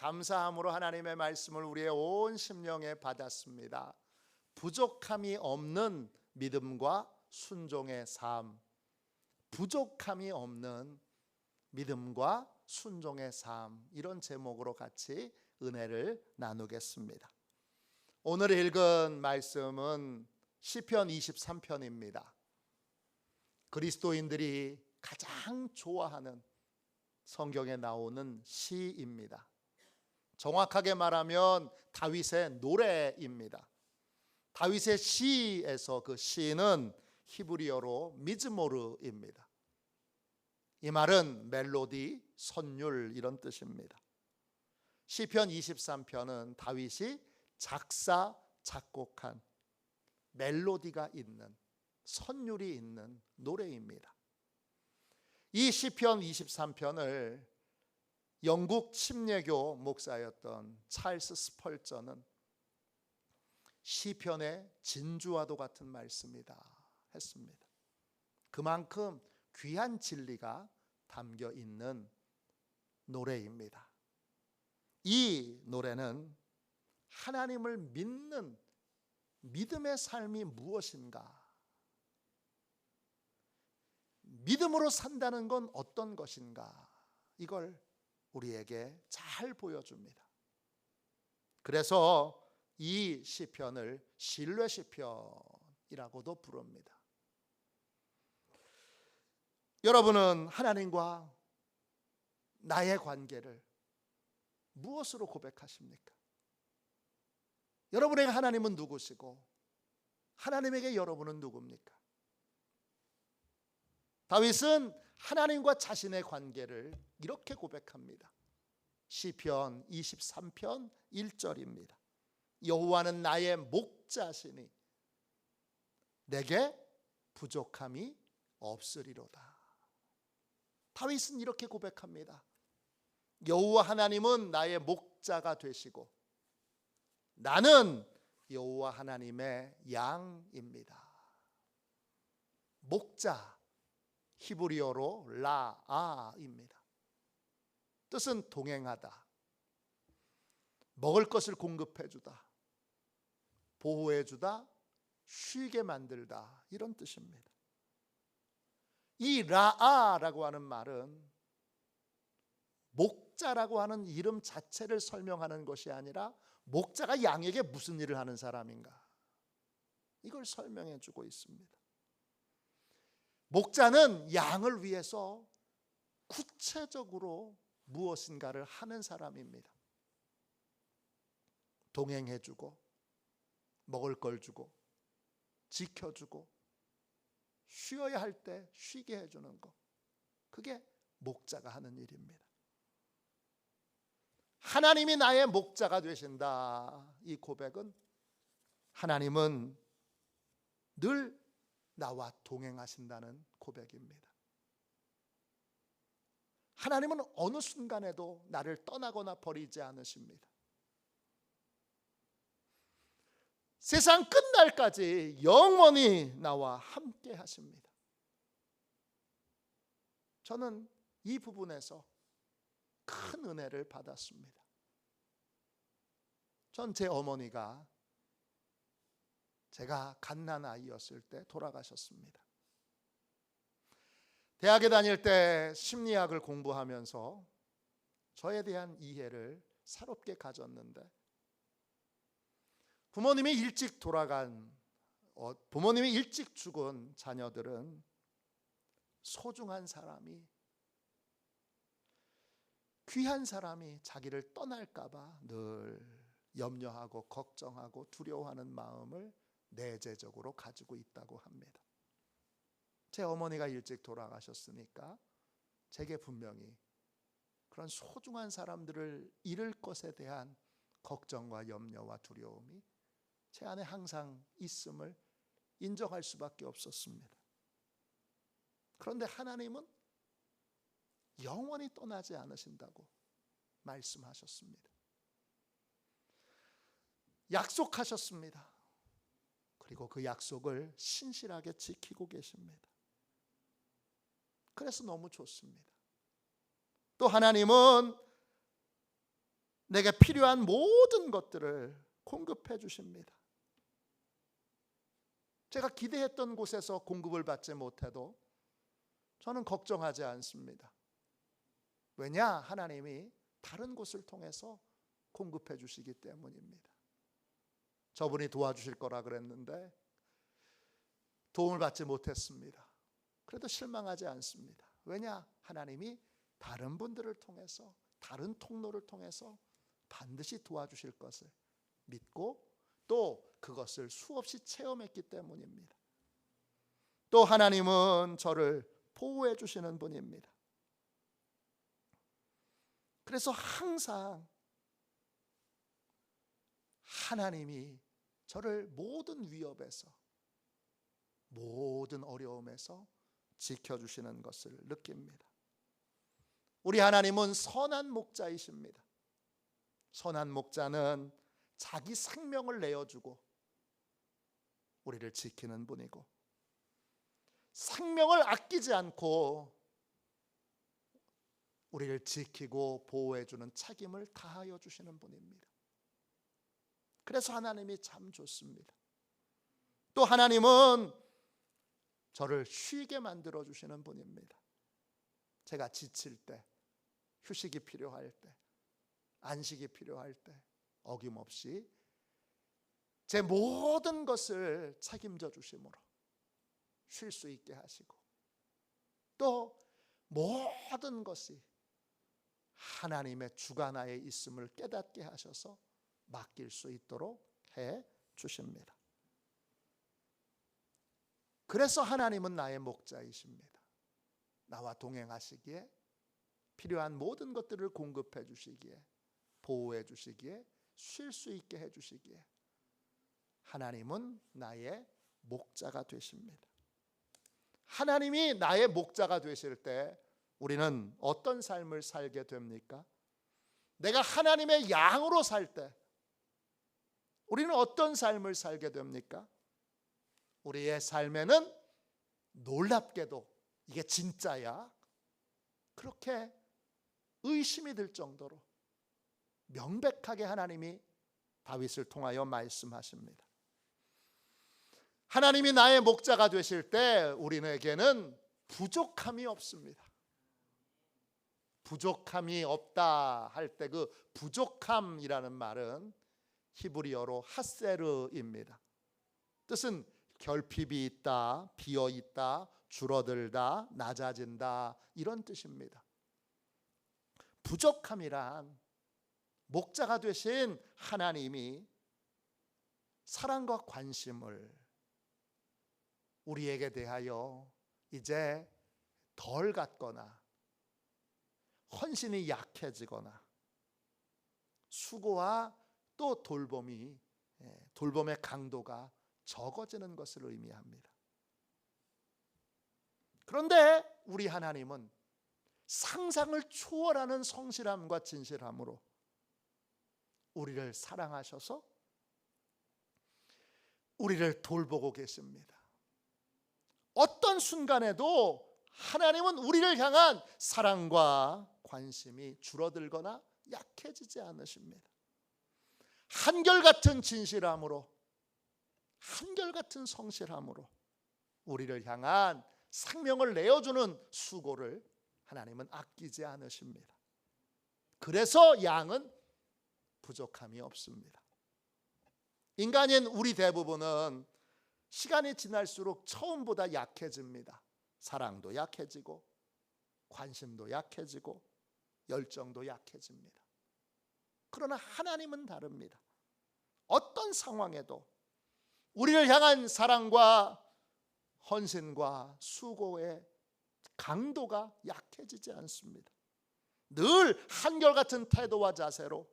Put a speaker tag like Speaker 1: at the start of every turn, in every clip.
Speaker 1: 감사함으로 하나님의 말씀을 우리의 온 심령에 받았습니다. 부족함이 없는 믿음과 순종의 삶, 부족함이 없는 믿음과 순종의 삶, 이런 제목으로 같이 은혜를 나누겠습니다. 오늘 읽은 말씀은 시편 23편입니다. 그리스도인들이 가장 좋아하는 성경에 나오는 시입니다. 정확하게 말하면 다윗의 노래입니다. 다윗의 시에서 그 시는 히브리어로 미즈모르입니다. 이 말은 멜로디, 선율 이런 뜻입니다. 시편 23편은 다윗이 작사, 작곡한 멜로디가 있는, 선율이 있는 노래입니다. 이 시편 23편을 영국 침례교 목사였던 찰스 스펄전은 시편의 진주와도 같은 말씀이다 했습니다. 그만큼 귀한 진리가 담겨 있는 노래입니다. 이 노래는 하나님을 믿는 믿음의 삶이 무엇인가, 믿음으로 산다는 건 어떤 것인가, 이걸 우리에게 잘 보여줍니다. 그래서 이 시편을 신뢰 시편이라고도 부릅니다. 여러분은 하나님과 나의 관계를 무엇으로 고백하십니까? 여러분에게 하나님은 누구시고 하나님에게 여러분은 누굽니까? 다윗은 하나님과 자신의 관계를 이렇게 고백합니다. 시편 23편 1절입니다. 여호와는 나의 목자시니 내게 부족함이 없으리로다. 다윗은 이렇게 고백합니다. 여호와 하나님은 나의 목자가 되시고 나는 여호와 하나님의 양입니다. 목자, 히브리어로 라아입니다. 뜻은 동행하다, 먹을 것을 공급해주다, 보호해주다, 쉬게 만들다, 이런 뜻입니다. 이 라아라고 하는 말은 목자라고 하는 이름 자체를 설명하는 것이 아니라 목자가 양에게 무슨 일을 하는 사람인가, 이걸 설명해 주고 있습니다. 목자는 양을 위해서 구체적으로 무엇인가를 하는 사람입니다. 동행해 주고, 먹을 걸 주고, 지켜주고, 쉬어야 할 때 쉬게 해주는 것, 그게 목자가 하는 일입니다. 하나님이 나의 목자가 되신다, 이 고백은 하나님은 늘 나와 동행하신다는 고백입니다. 하나님은 어느 순간에도 나를 떠나거나 버리지 않으십니다. 세상 끝날까지 영원히 나와 함께 하십니다. 저는 이 부분에서 큰 은혜를 받았습니다. 전 제 어머니가 제가 갓난아이였을 때 돌아가셨습니다. 대학에 다닐 때 심리학을 공부하면서 저에 대한 이해를 새롭게 가졌는데, 부모님이 일찍 죽은 자녀들은 소중한 사람이, 귀한 사람이 자기를 떠날까 봐 늘 염려하고 걱정하고 두려워하는 마음을 내재적으로 가지고 있다고 합니다. 제 어머니가 일찍 돌아가셨으니까 제게 분명히 그런 소중한 사람들을 잃을 것에 대한 걱정과 염려와 두려움이 제 안에 항상 있음을 인정할 수밖에 없었습니다. 그런데 하나님은 영원히 떠나지 않으신다고 말씀하셨습니다. 약속하셨습니다. 그리고 그 약속을 신실하게 지키고 계십니다. 그래서 너무 좋습니다. 또 하나님은 내게 필요한 모든 것들을 공급해 주십니다. 제가 기대했던 곳에서 공급을 받지 못해도 저는 걱정하지 않습니다. 왜냐? 하나님이 다른 곳을 통해서 공급해 주시기 때문입니다. 저분이 도와주실 거라 그랬는데 도움을 받지 못했습니다. 그래도 실망하지 않습니다. 왜냐? 하나님이 다른 분들을 통해서, 다른 통로를 통해서 반드시 도와주실 것을 믿고 또 그것을 수없이 체험했기 때문입니다. 또 하나님은 저를 보호해 주시는 분입니다. 그래서 항상 하나님이 저를 모든 위협에서, 모든 어려움에서 지켜주시는 것을 느낍니다. 우리 하나님은 선한 목자이십니다. 선한 목자는 자기 생명을 내어주고 우리를 지키는 분이고, 생명을 아끼지 않고 우리를 지키고 보호해주는 책임을 다하여 주시는 분입니다. 그래서 하나님이 참 좋습니다. 또 하나님은 저를 쉬게 만들어 주시는 분입니다. 제가 지칠 때, 휴식이 필요할 때, 안식이 필요할 때 어김없이 제 모든 것을 책임져 주심으로 쉴 수 있게 하시고, 또 모든 것이 하나님의 주관하에 있음을 깨닫게 하셔서 맡길 수 있도록 해 주십니다. 그래서 하나님은 나의 목자이십니다. 나와 동행하시기에, 필요한 모든 것들을 공급해 주시기에, 보호해 주시기에, 쉴 수 있게 해 주시기에 하나님은 나의 목자가 되십니다. 하나님이 나의 목자가 되실 때 우리는 어떤 삶을 살게 됩니까? 내가 하나님의 양으로 살 때 우리는 어떤 삶을 살게 됩니까? 우리의 삶에는 놀랍게도 이게 진짜야? 그렇게 의심이 들 정도로 명백하게 하나님이 다윗을 통하여 말씀하십니다. 하나님이 나의 목자가 되실 때 우리에게는 부족함이 없습니다. 부족함이 없다 할 때 그 부족함이라는 말은 히브리어로 하세르입니다. 뜻은 결핍이 있다, 비어 있다, 줄어들다, 낮아진다, 이런 뜻입니다. 부족함이란 목자가 되신 하나님이 사랑과 관심을 우리에게 대하여 이제 덜 갖거나 헌신이 약해지거나 수고와 또 돌봄의 강도가 적어지는 것을 의미합니다. 그런데 우리 하나님은 상상을 초월하는 성실함과 진실함으로 우리를 사랑하셔서 우리를 돌보고 계십니다. 어떤 순간에도 하나님은 우리를 향한 사랑과 관심이 줄어들거나 약해지지 않으십니다. 한결같은 진실함으로, 한결같은 성실함으로 우리를 향한 생명을 내어주는 수고를 하나님은 아끼지 않으십니다. 그래서 양은 부족함이 없습니다. 인간인 우리 대부분은 시간이 지날수록 처음보다 약해집니다. 사랑도 약해지고 관심도 약해지고 열정도 약해집니다. 그러나 하나님은 다릅니다. 어떤 상황에도 우리를 향한 사랑과 헌신과 수고의 강도가 약해지지 않습니다. 늘 한결같은 태도와 자세로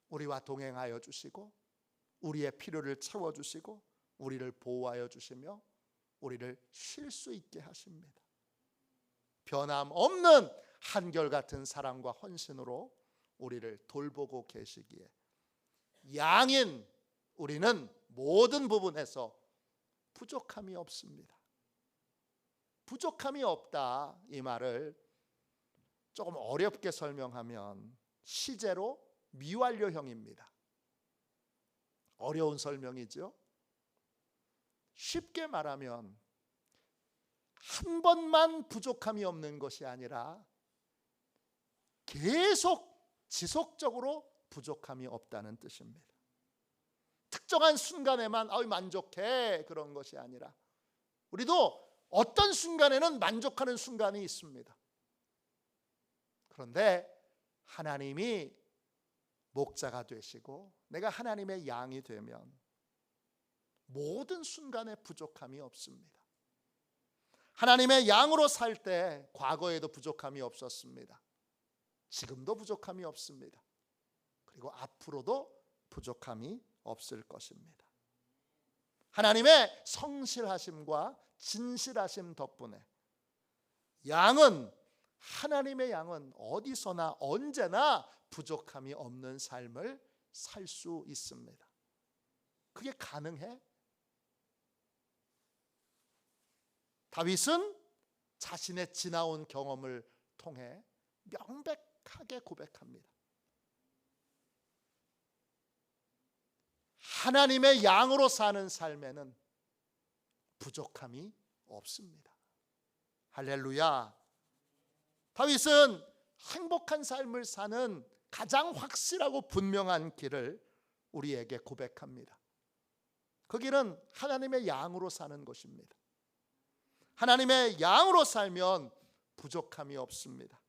Speaker 1: 우리와 동행하여 주시고 우리의 필요를 채워주시고 우리를 보호하여 주시며 우리를 쉴 수 있게 하십니다. 변함없는 한결같은 사랑과 헌신으로 우리를 돌보고 계시기에 양인 우리는 모든 부분에서 부족함이 없습니다. 부족함이 없다, 이 말을 조금 어렵게 설명하면 시제로 미완료형입니다. 어려운 설명이죠. 쉽게 말하면 한 번만 부족함이 없는 것이 아니라 계속 지속적으로 부족함이 없다는 뜻입니다. 특정한 순간에만 만족해 그런 것이 아니라 우리도 어떤 순간에는 만족하는 순간이 있습니다. 그런데 하나님이 목자가 되시고 내가 하나님의 양이 되면 모든 순간에 부족함이 없습니다. 하나님의 양으로 살 때 과거에도 부족함이 없었습니다. 지금도 부족함이 없습니다. 그리고 앞으로도 부족함이 없을 것입니다. 하나님의 성실하심과 진실하심 덕분에 하나님의 양은 어디서나 언제나 부족함이 없는 삶을 살 수 있습니다. 그게 가능해? 다윗은 자신의 지나온 경험을 통해 명백하게 고백합니다. 하나님의 양으로 사는 삶에는 부족함이 없습니다. 할렐루야. 다윗은 행복한 삶을 사는 가장 확실하고 분명한 길을 우리에게 고백합니다. 그 길은 하나님의 양으로 사는 것입니다. 하나님의 양으로 살면 부족함이 없습니다.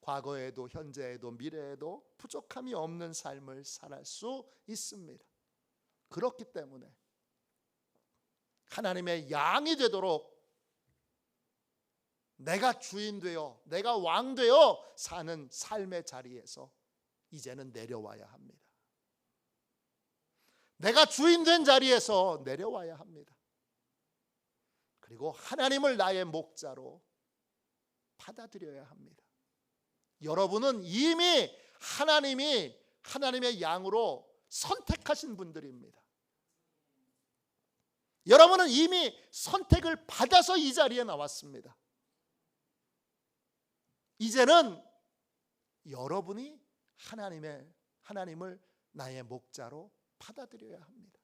Speaker 1: 과거에도 현재에도 미래에도 부족함이 없는 삶을 살 수 있습니다. 그렇기 때문에 하나님의 양이 되도록 내가 주인 되어 내가 왕 되어 사는 삶의 자리에서 이제는 내려와야 합니다. 내가 주인 된 자리에서 내려와야 합니다. 그리고 하나님을 나의 목자로 받아들여야 합니다. 여러분은 이미 하나님이 하나님의 양으로 선택하신 분들입니다. 여러분은 이미 선택을 받아서 이 자리에 나왔습니다. 이제는 여러분이 하나님을 나의 목자로 받아들여야 합니다.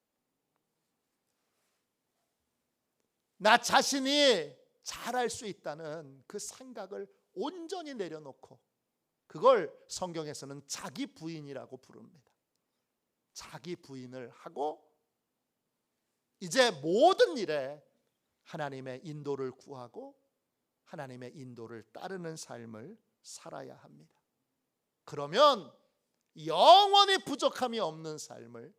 Speaker 1: 나 자신이 잘할 수 있다는 그 생각을 온전히 내려놓고 그걸 성경에서는 자기 부인이라고 부릅니다. 자기 부인을 하고 이제 모든 일에 하나님의 인도를 구하고 하나님의 인도를 따르는 삶을 살아야 합니다. 그러면 영원히 부족함이 없는 삶을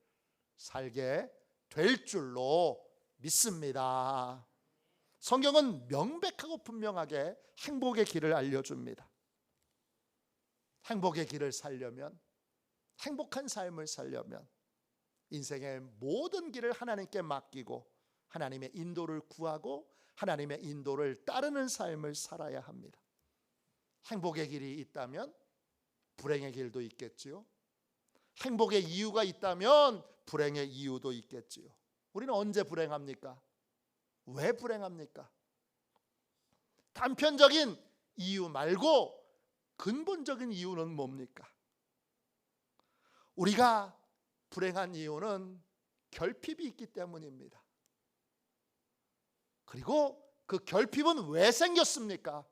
Speaker 1: 살게 될 줄로 믿습니다. 성경은 명백하고 분명하게 행복의 길을 알려줍니다. 행복의 길을 살려면, 행복한 삶을 살려면 인생의 모든 길을 하나님께 맡기고 하나님의 인도를 구하고 하나님의 인도를 따르는 삶을 살아야 합니다. 행복의 길이 있다면 불행의 길도 있겠지요. 행복의 이유가 있다면 불행의 이유도 있겠지요. 우리는 언제 불행합니까? 왜 불행합니까? 단편적인 이유 말고 근본적인 이유는 뭡니까? 우리가 불행한 이유는 결핍이 있기 때문입니다. 그리고 그 결핍은 왜 생겼습니까?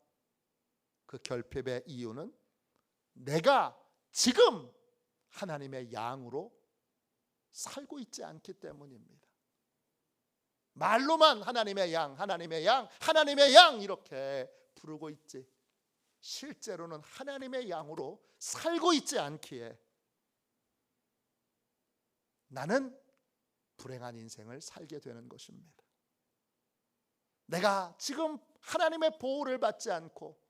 Speaker 1: 그 결핍의 이유는 내가 지금 하나님의 양으로 살고 있지 않기 때문입니다. 말로만 하나님의 양, 하나님의 양, 하나님의 양 이렇게 부르고 있지 실제로는 하나님의 양으로 살고 있지 않기에 나는 불행한 인생을 살게 되는 것입니다. 내가 지금 하나님의 보호를 받지 않고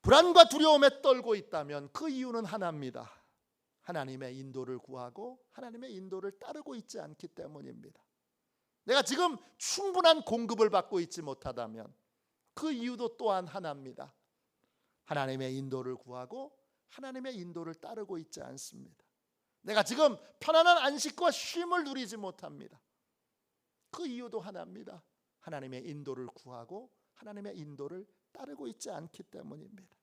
Speaker 1: 불안과 두려움에 떨고 있다면 그 이유는 하나입니다. 하나님의 인도를 구하고 하나님의 인도를 따르고 있지 않기 때문입니다. 내가 지금 충분한 공급을 받고 있지 못하다면 그 이유도 또한 하나입니다. 하나님의 인도를 구하고 하나님의 인도를 따르고 있지 않습니다. 내가 지금 편안한 안식과 쉼을 누리지 못합니다. 그 이유도 하나입니다. 하나님의 인도를 구하고 하나님의 인도를 따르고 있지 않기 때문입니다.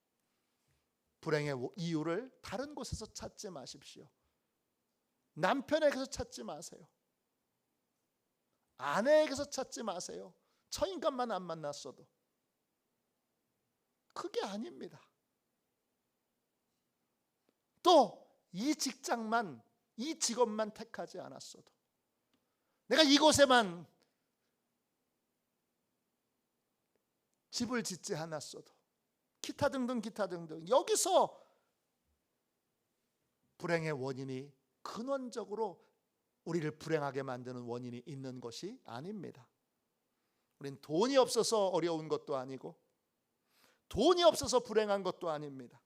Speaker 1: 불행의 이유를 다른 곳에서 찾지 마십시오. 남편에게서 찾지 마세요. 아내에게서 찾지 마세요. 저 인간만 안 만났어도. 그게 아닙니다. 또 이 직장만, 이 직업만 택하지 않았어도, 내가 이곳에만 집을 짓지 않았어도, 기타 등등 여기서 불행의 원인이 근원적으로 우리를 불행하게 만드는 원인이 있는 것이 아닙니다. 우린 돈이 없어서 어려운 것도 아니고, 돈이 없어서 불행한 것도 아닙니다.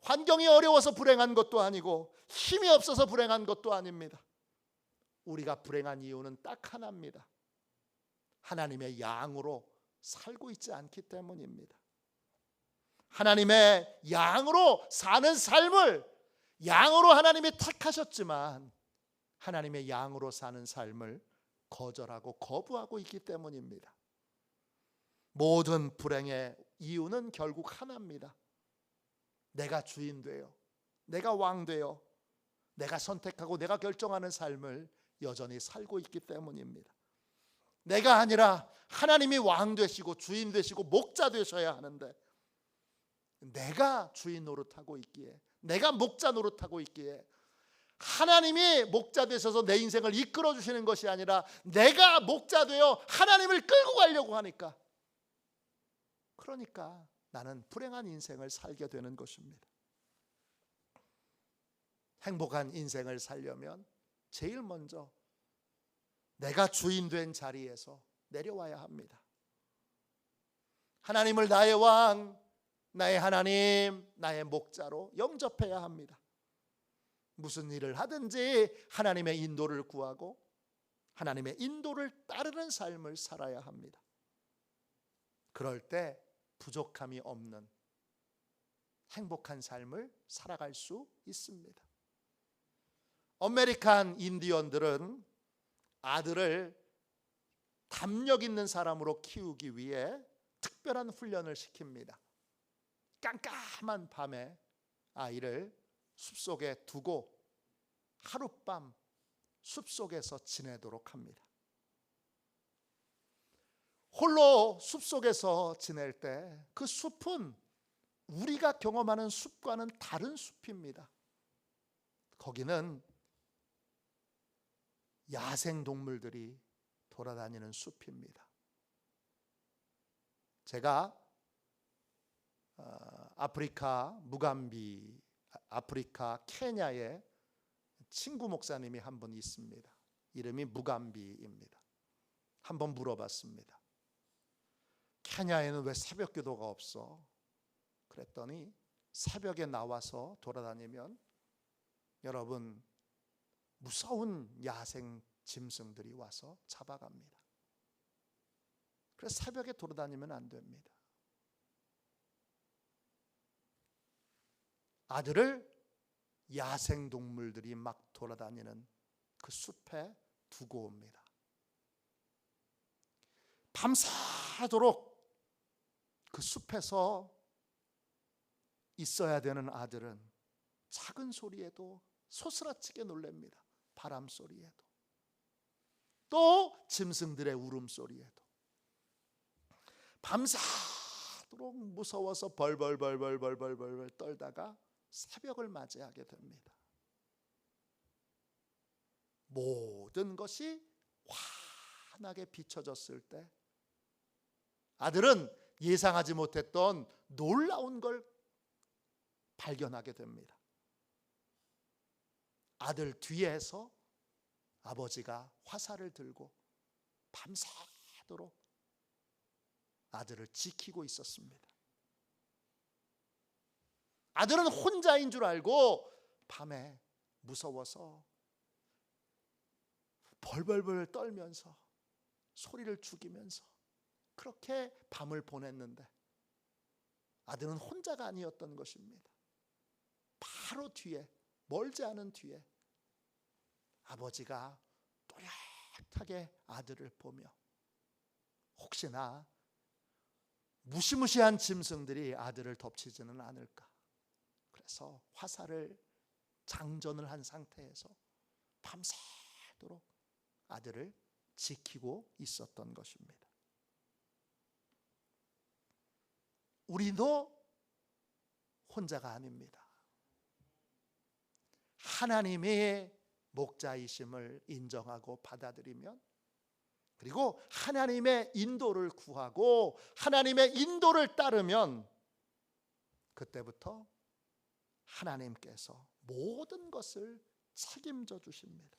Speaker 1: 환경이 어려워서 불행한 것도 아니고, 힘이 없어서 불행한 것도 아닙니다. 우리가 불행한 이유는 딱 하나입니다. 하나님의 양으로 살고 있지 않기 때문입니다. 하나님의 양으로 사는 삶을, 양으로 하나님이 택하셨지만 하나님의 양으로 사는 삶을 거절하고 거부하고 있기 때문입니다. 모든 불행의 이유는 결국 하나입니다. 내가 주인 되어, 내가 왕 되어, 내가 선택하고 내가 결정하는 삶을 여전히 살고 있기 때문입니다. 내가 아니라 하나님이 왕 되시고 주인 되시고 목자 되셔야 하는데, 내가 주인 노릇하고 있기에, 내가 목자 노릇하고 있기에, 하나님이 목자 되셔서 내 인생을 이끌어 주시는 것이 아니라 내가 목자 되어 하나님을 끌고 가려고 하니까, 그러니까 나는 불행한 인생을 살게 되는 것입니다. 행복한 인생을 살려면 제일 먼저 내가 주인 된 자리에서 내려와야 합니다. 하나님을 나의 왕, 나의 하나님, 나의 목자로 영접해야 합니다. 무슨 일을 하든지 하나님의 인도를 구하고 하나님의 인도를 따르는 삶을 살아야 합니다. 그럴 때 부족함이 없는 행복한 삶을 살아갈 수 있습니다. 아메리칸 인디언들은 아들을 담력 있는 사람으로 키우기 위해 특별한 훈련을 시킵니다. 깜깜한 밤에 아이를 숲속에 두고 하룻밤 숲속에서 지내도록 합니다. 홀로 숲속에서 지낼 때 그 숲은 우리가 경험하는 숲과는 다른 숲입니다. 거기는 야생 동물들이 돌아다니는 숲입니다. 제가 아프리카 무감비, 아프리카 케냐에 친구 목사님이 한 분 있습니다. 이름이 무감비입니다. 한번 물어봤습니다. 케냐에는 왜 새벽 기도가 없어? 그랬더니 새벽에 나와서 돌아다니면 여러분, 무서운 야생 짐승들이 와서 잡아갑니다. 그래서 새벽에 돌아다니면 안 됩니다. 아들을 야생 동물들이 막 돌아다니는 그 숲에 두고 옵니다. 밤새도록 그 숲에서 있어야 되는 아들은 작은 소리에도 소스라치게 놀랍니다. 바람 소리에도, 또 짐승들의 울음소리에도 밤새도록 무서워서 벌벌 떨다가 새벽을 맞이하게 됩니다. 모든 것이 환하게 비춰졌을 때 아들은 예상하지 못했던 놀라운 걸 발견하게 됩니다. 아들 뒤에서 아버지가 화살을 들고 밤새도록 아들을 지키고 있었습니다. 아들은 혼자인 줄 알고 밤에 무서워서 벌벌벌 떨면서 소리를 죽이면서 그렇게 밤을 보냈는데, 아들은 혼자가 아니었던 것입니다. 바로 뒤에, 멀지 않은 뒤에 아버지가 또렷하게 아들을 보며 혹시나 무시무시한 짐승들이 아들을 덮치지는 않을까, 가서 화살을 장전을 한 상태에서 밤새도록 아들을 지키고 있었던 것입니다. 우리도 혼자가 아닙니다. 하나님의 목자이심을 인정하고 받아들이면, 그리고 하나님의 인도를 구하고 하나님의 인도를 따르면, 그때부터 하나님께서 모든 것을 책임져 주십니다.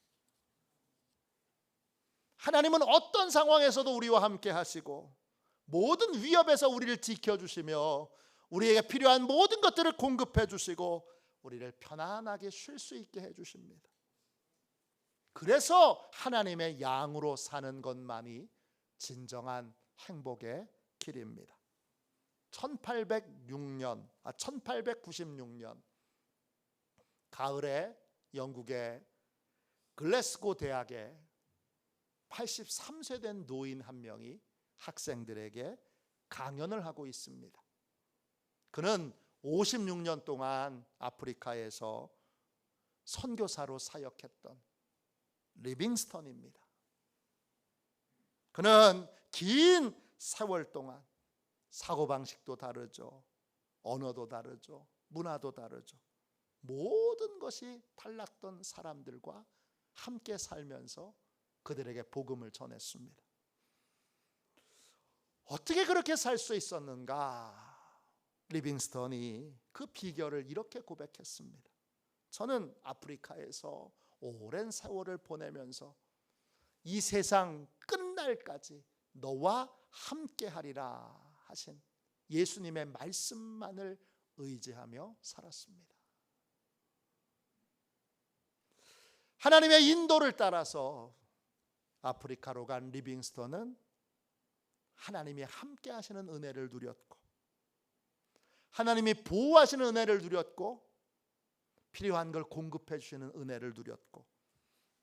Speaker 1: 하나님은 어떤 상황에서도 우리와 함께 하시고 모든 위협에서 우리를 지켜주시며 우리에게 필요한 모든 것들을 공급해 주시고 우리를 편안하게 쉴 수 있게 해 주십니다. 그래서 하나님의 양으로 사는 것만이 진정한 행복의 길입니다. 1896년 가을에 영국의 글래스고 대학에 83세 된 노인 한 명이 학생들에게 강연을 하고 있습니다. 그는 56년 동안 아프리카에서 선교사로 사역했던 리빙스턴입니다. 그는 긴 세월 동안 사고방식도 다르죠, 언어도 다르죠, 문화도 다르죠, 모든 것이 달랐던 사람들과 함께 살면서 그들에게 복음을 전했습니다. 어떻게 그렇게 살 수 있었는가? 리빙스턴이 그 비결을 이렇게 고백했습니다. 저는 아프리카에서 오랜 세월을 보내면서 이 세상 끝날까지 너와 함께하리라 하신 예수님의 말씀만을 의지하며 살았습니다. 하나님의 인도를 따라서 아프리카로 간 리빙스턴은 하나님이 함께 하시는 은혜를 누렸고, 하나님이 보호하시는 은혜를 누렸고, 필요한 걸 공급해 주시는 은혜를 누렸고,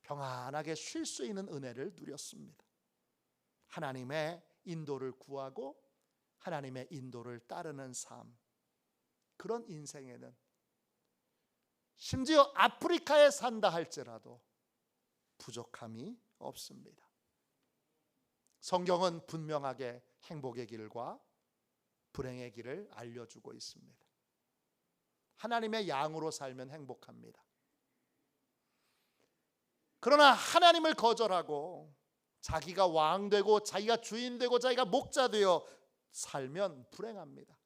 Speaker 1: 평안하게 쉴 수 있는 은혜를 누렸습니다. 하나님의 인도를 구하고 하나님의 인도를 따르는 삶, 그런 인생에는 심지어 아프리카에 산다 할지라도 부족함이 없습니다. 성경은 분명하게 행복의 길과 불행의 길을 알려주고 있습니다. 하나님의 양으로 살면 행복합니다. 그러나 하나님을 거절하고 자기가 왕 되고 자기가 주인 되고 자기가 목자 되어 살면 불행합니다.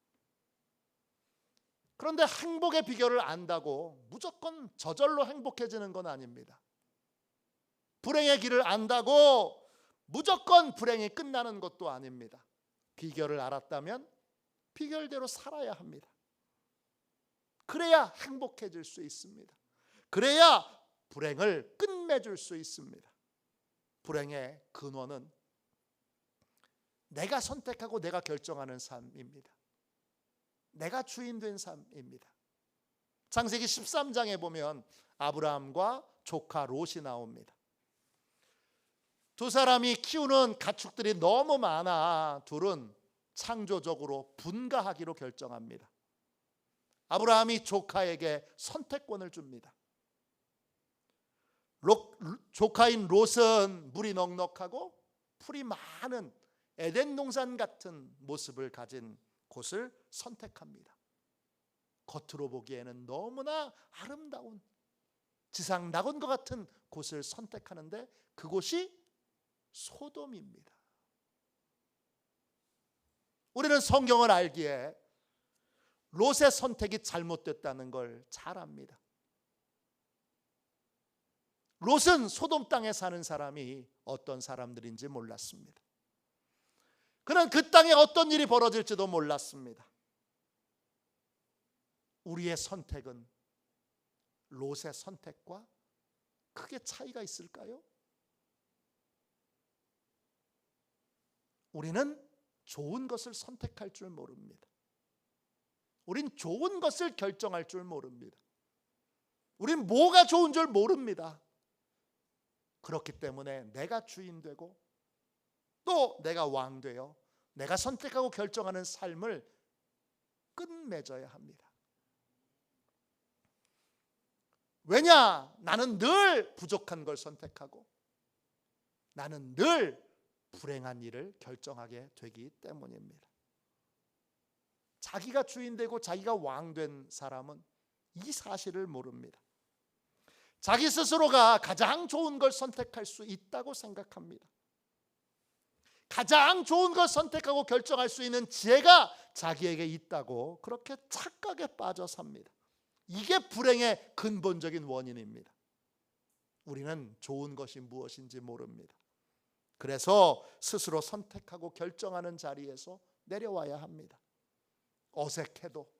Speaker 1: 그런데 행복의 비결을 안다고 무조건 저절로 행복해지는 건 아닙니다. 불행의 길을 안다고 무조건 불행이 끝나는 것도 아닙니다. 비결을 알았다면 비결대로 살아야 합니다. 그래야 행복해질 수 있습니다. 그래야 불행을 끝맺을 수 있습니다. 불행의 근원은 내가 선택하고 내가 결정하는 삶입니다. 내가 주인 된 삶입니다. 창세기 13장에 보면 아브라함과 조카 롯이 나옵니다. 두 사람이 키우는 가축들이 너무 많아 둘은 창조적으로 분가하기로 결정합니다. 아브라함이 조카에게 선택권을 줍니다. 조카인 롯은 물이 넉넉하고 풀이 많은 에덴 동산 같은 모습을 가진 곳을 선택합니다. 겉으로 보기에는 너무나 아름다운 지상 낙원과 같은 곳을 선택하는데 그곳이 소돔입니다. 우리는 성경을 알기에 롯의 선택이 잘못됐다는 걸 잘 압니다. 롯은 소돔 땅에 사는 사람이 어떤 사람들인지 몰랐습니다. 그는 그 땅에 어떤 일이 벌어질지도 몰랐습니다. 우리의 선택은 롯의 선택과 크게 차이가 있을까요? 우리는 좋은 것을 선택할 줄 모릅니다. 우린 좋은 것을 결정할 줄 모릅니다. 우린 뭐가 좋은 줄 모릅니다. 그렇기 때문에 내가 주인 되고 또 내가 왕 되어 내가 선택하고 결정하는 삶을 끝맺어야 합니다. 왜냐? 나는 늘 부족한 걸 선택하고 나는 늘 불행한 일을 결정하게 되기 때문입니다. 자기가 주인 되고 자기가 왕 된 사람은 이 사실을 모릅니다. 자기 스스로가 가장 좋은 걸 선택할 수 있다고 생각합니다. 가장 좋은 걸 선택하고 결정할 수 있는 지혜가 자기에게 있다고 그렇게 착각에 빠져 삽니다. 이게 불행의 근본적인 원인입니다. 우리는 좋은 것이 무엇인지 모릅니다. 그래서 스스로 선택하고 결정하는 자리에서 내려와야 합니다. 어색해도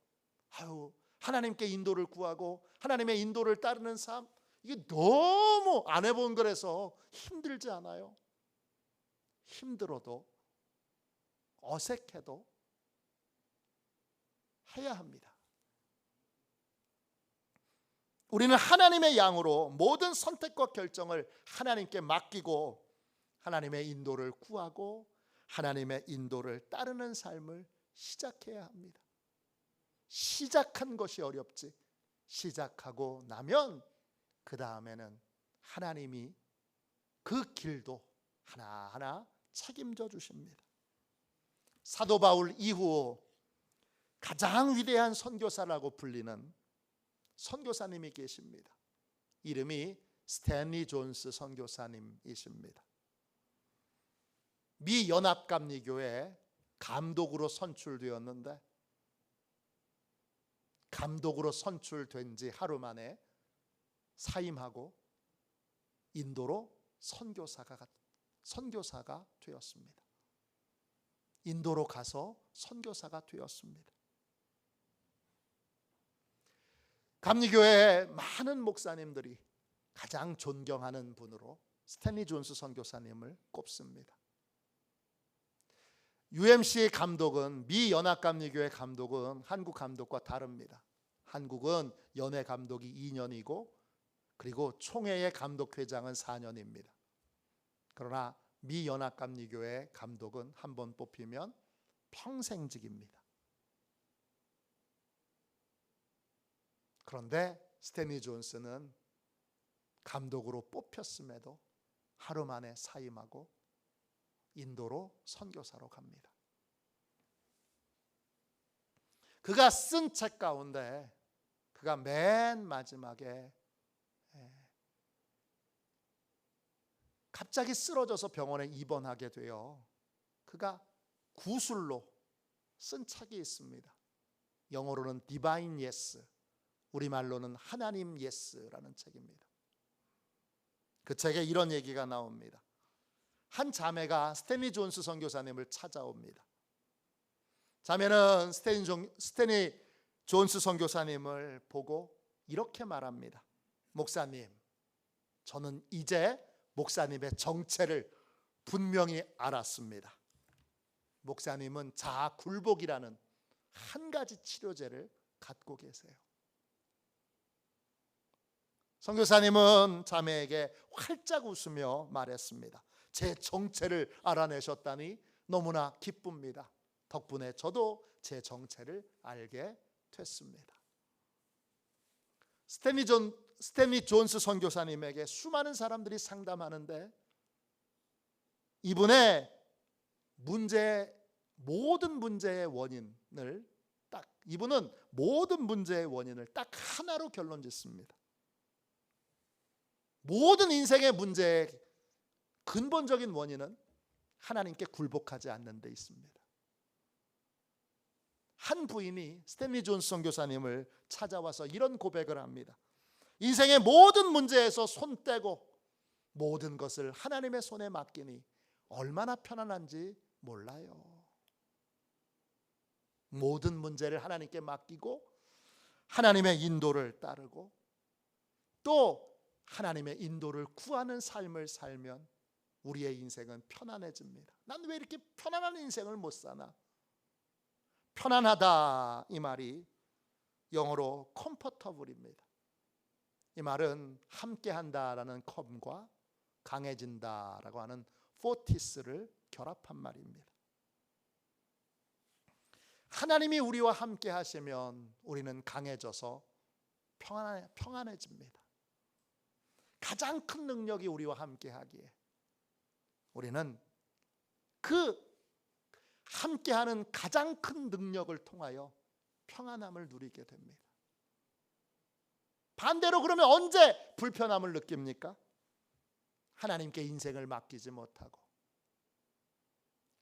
Speaker 1: 하나님께 인도를 구하고 하나님의 인도를 따르는 삶, 이게 너무 안 해본 거라서 힘들지 않아요? 힘들어도 어색해도 해야 합니다. 우리는 하나님의 양으로 모든 선택과 결정을 하나님께 맡기고 하나님의 인도를 구하고 하나님의 인도를 따르는 삶을 시작해야 합니다. 시작한 것이 어렵지 시작하고 나면 그 다음에는 하나님이 그 길도 하나하나 책임져 주십니다. 사도 바울 이후 가장 위대한 선교사라고 불리는 선교사님이 계십니다. 이름이 스탠리 존스 선교사님이십니다. 미 연합감리교회 감독으로 선출되었는데 감독으로 선출된 지 하루 만에 사임하고 인도로 선교사가 되었습니다. 인도로 가서 선교사가 되었습니다. 감리교회의 많은 목사님들이 가장 존경하는 분으로 스탠리 존스 선교사님을 꼽습니다. UMC의 감독은 미 연합감리교회 감독은 한국 감독과 다릅니다. 한국은 연회 감독이 2년이고 그리고 총회의 감독회장은 4년입니다. 그러나 미 연합감리교회 감독은 한 번 뽑히면 평생직입니다. 그런데 스탠리 존스는 감독으로 뽑혔음에도 하루 만에 사임하고 인도로 선교사로 갑니다. 그가 쓴 책 가운데 그가 맨 마지막에 갑자기 쓰러져서 병원에 입원하게 되어 그가 구술로 쓴 책이 있습니다. 영어로는 Divine Yes, 우리말로는 하나님 예스라는 책입니다. 그 책에 이런 얘기가 나옵니다. 한 자매가 스탠리 존스 선교사님을 찾아옵니다. 자매는 스탠리 존스 선교사님을 보고 이렇게 말합니다. 목사님, 저는 이제 목사님의 정체를 분명히 알았습니다. 목사님은 자아 굴복이라는 한 가지 치료제를 갖고 계세요. 선교사님은 자매에게 활짝 웃으며 말했습니다. 제 정체를 알아내셨다니 너무나 기쁩니다. 덕분에 저도 제 정체를 알게 됐습니다. 스탠리 존스 선교사님에게 수많은 사람들이 상담하는데 이분의 모든 문제의 원인을 이분은 모든 문제의 원인을 딱 하나로 결론 짓습니다. 모든 인생의 문제의 근본적인 원인은 하나님께 굴복하지 않는 데 있습니다. 한 부인이 스탠리 존스 선교사님을 찾아와서 이런 고백을 합니다. 인생의 모든 문제에서 손 떼고 모든 것을 하나님의 손에 맡기니 얼마나 편안한지 몰라요. 모든 문제를 하나님께 맡기고 하나님의 인도를 따르고 또 하나님의 인도를 구하는 삶을 살면 우리의 인생은 편안해집니다. 난 왜 이렇게 편안한 인생을 못 사나? 편안하다 이 말이 영어로 comfortable입니다. 이 말은 함께한다라는 com과 강해진다라고 하는 fortis를 결합한 말입니다. 하나님이 우리와 함께 하시면 우리는 강해져서 평안해집니다. 가장 큰 능력이 우리와 함께하기에 우리는 그 함께하는 가장 큰 능력을 통하여 평안함을 누리게 됩니다. 반대로 그러면 언제 불편함을 느낍니까? 하나님께 인생을 맡기지 못하고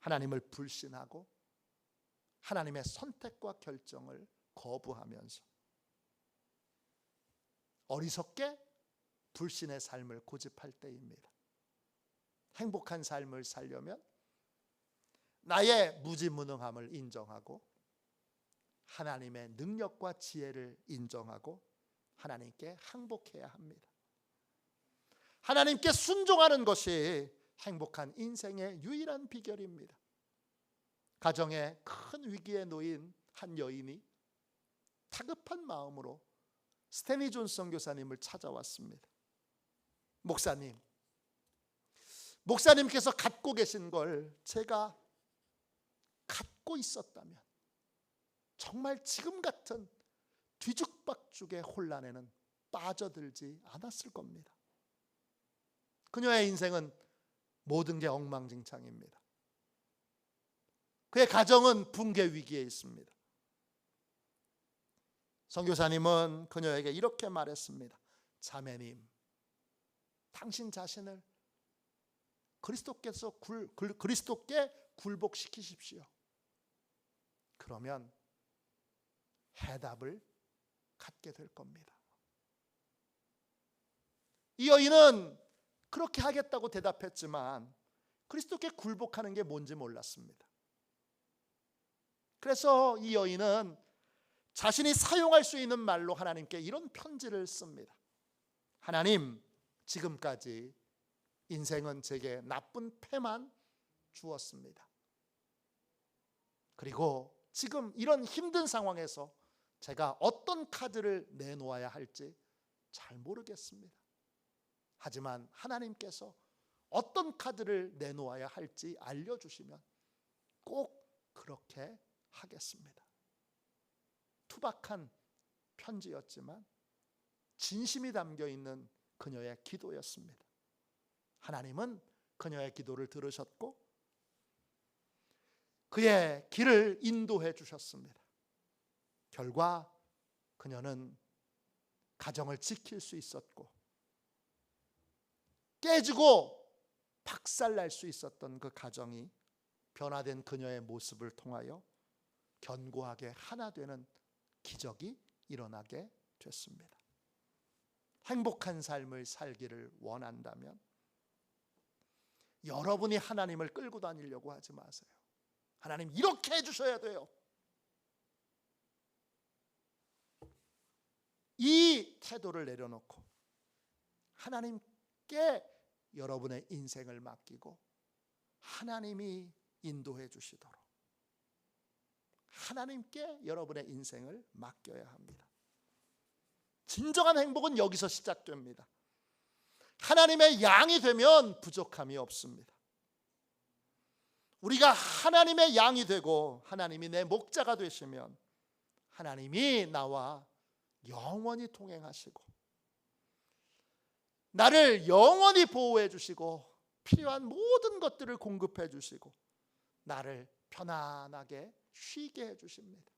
Speaker 1: 하나님을 불신하고 하나님의 선택과 결정을 거부하면서 어리석게 불신의 삶을 고집할 때입니다. 행복한 삶을 살려면 나의 무지무능함을 인정하고 하나님의 능력과 지혜를 인정하고 하나님께 항복해야 합니다. 하나님께 순종하는 것이 행복한 인생의 유일한 비결입니다. 가정의 큰 위기에 놓인 한 여인이 다급한 마음으로 스탠리 존 선교사님을 찾아왔습니다. 목사님께서 갖고 계신 걸 제가 갖고 있었다면 정말 지금 같은 뒤죽박죽의 혼란에는 빠져들지 않았을 겁니다. 그녀의 인생은 모든 게 엉망진창입니다. 그의 가정은 붕괴 위기에 있습니다. 선교사님은 그녀에게 이렇게 말했습니다. 자매님, 당신 자신을 그리스도께 굴복시키십시오. 그러면 해답을 갖게 될 겁니다. 이 여인은 그렇게 하겠다고 대답했지만 그리스도께 굴복하는 게 뭔지 몰랐습니다. 그래서 이 여인은 자신이 사용할 수 있는 말로 하나님께 이런 편지를 씁니다. 하나님, 지금까지 인생은 제게 나쁜 패만 주었습니다. 그리고 지금 이런 힘든 상황에서 제가 어떤 카드를 내놓아야 할지 잘 모르겠습니다. 하지만 하나님께서 어떤 카드를 내놓아야 할지 알려주시면 꼭 그렇게 하겠습니다. 투박한 편지였지만 진심이 담겨 있는 그녀의 기도였습니다. 하나님은 그녀의 기도를 들으셨고 그의 길을 인도해 주셨습니다. 결과 그녀는 가정을 지킬 수 있었고 깨지고 박살날 수 있었던 그 가정이 변화된 그녀의 모습을 통하여 견고하게 하나 되는 기적이 일어나게 됐습니다. 행복한 삶을 살기를 원한다면 여러분이 하나님을 끌고 다니려고 하지 마세요. 하나님 이렇게 해주셔야 돼요. 이 태도를 내려놓고 하나님께 여러분의 인생을 맡기고 하나님이 인도해 주시도록 하나님께 여러분의 인생을 맡겨야 합니다. 진정한 행복은 여기서 시작됩니다. 하나님의 양이 되면 부족함이 없습니다. 우리가 하나님의 양이 되고 하나님이 내 목자가 되시면 하나님이 나와 영원히 동행하시고 나를 영원히 보호해 주시고 필요한 모든 것들을 공급해 주시고 나를 편안하게 쉬게 해 주십니다.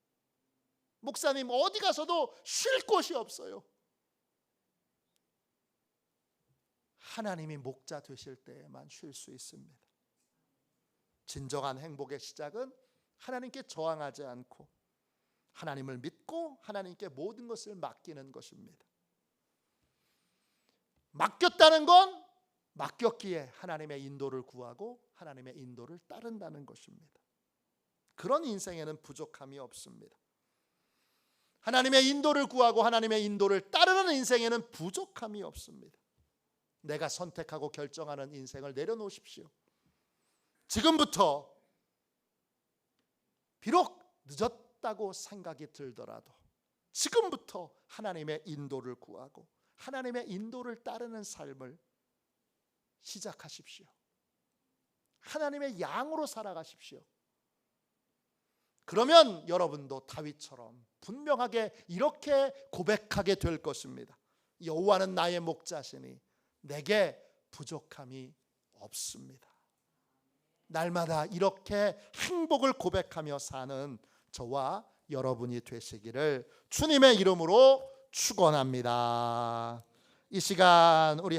Speaker 1: 목사님 어디 가서도 쉴 곳이 없어요. 하나님이 목자 되실 때에만 쉴 수 있습니다. 진정한 행복의 시작은 하나님께 저항하지 않고 하나님을 믿고 하나님께 모든 것을 맡기는 것입니다. 맡겼다는 건 맡겼기에 하나님의 인도를 구하고 하나님의 인도를 따른다는 것입니다. 그런 인생에는 부족함이 없습니다. 하나님의 인도를 구하고 하나님의 인도를 따르는 인생에는 부족함이 없습니다. 내가 선택하고 결정하는 인생을 내려놓으십시오. 지금부터 비록 늦었다고 생각이 들더라도 지금부터 하나님의 인도를 구하고 하나님의 인도를 따르는 삶을 시작하십시오. 하나님의 양으로 살아가십시오. 그러면 여러분도 다윗처럼 분명하게 이렇게 고백하게 될 것입니다. 여호와는 나의 목자시니 내게 부족함이 없습니다. 날마다 이렇게 행복을 고백하며 사는 저와 여러분이 되시기를 주님의 이름으로 축원합니다. 이 시간 우리